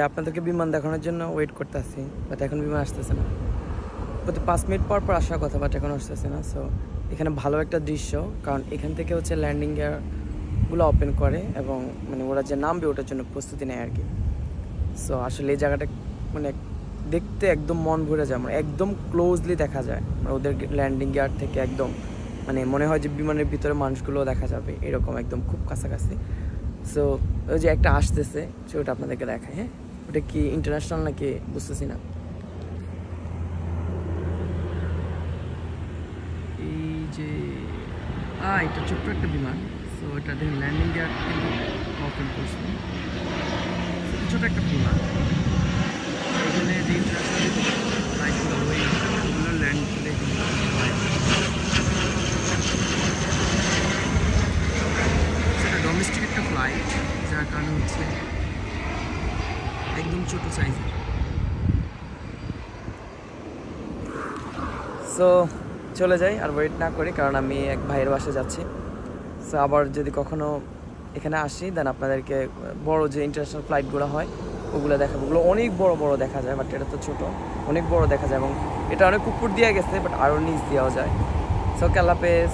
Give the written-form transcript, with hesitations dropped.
আপনাদেরকে বিমান দেখানোর জন্য ওয়েট করতেছি, বাট এখন বিমান আসতেছে না। প্রতি 5 মিনিট পর পর আসার কথা, বাট এখন আসতেছে না। সো এখানে ভালো একটা দৃশ্য, কারণ এখান থেকে হচ্ছে ল্যান্ডিং গিয়ারগুলো ওপেন করে এবং মানে ওরা যে নামবে ওটার জন্য প্রস্তুতি নেয় আর কি। সো আসলে এই জায়গাটা মানে দেখতে একদম মন ভরে যায়, মানে একদম ক্লোজলি দেখা যায়, মানে ওদের ল্যান্ডিং গিয়ার থেকে একদম মানে মনে হয় যে বিমানের ভিতরে মানুষগুলো দেখা যাবে, এরকম একদম খুব কাছাকাছি। সো ওই যে একটা আসতেছে, ওটা আপনাদেরকে দেখায়। হ্যাঁ, ওটা কি ইন্টারন্যাশনাল নাকি বুঝতেছি না। এই যে এটা ছোট্ট একটা বিমান। সো এটা দেখুন ল্যান্ডিং গিয়ার কিন্তু ওপেন করছে, ছোট একটা বিমান। এখানে যে ইন্টারন্যাশনাল ফ্লাইটগুলো ওইগুলো ল্যান্ড করে সেটা ডোমেস্টিক একটা ফ্লাইট, যার কারণে হচ্ছে একদম ছোট সাইজের। সো চলে যাই আর ওয়েট না করি, কারণ আমি এক ভাইয়ের বাসায় যাচ্ছি। সো আবার যদি কখনো এখানে আসি দেন আপনাদেরকে বড় যে ইন্টারন্যাশনাল ফ্লাইটগুলো হয় ওগুলো দেখাবো। ওগুলো অনেক বড় বড় দেখা যায়, বাট এটা তো ছোট, অনেক বড় দেখা যায় এবং এটা অনেক উপর দিয়ে গেছে, বাট আরও নিচ দেওয়া যায়। সো আল্লাহ হাফেজ।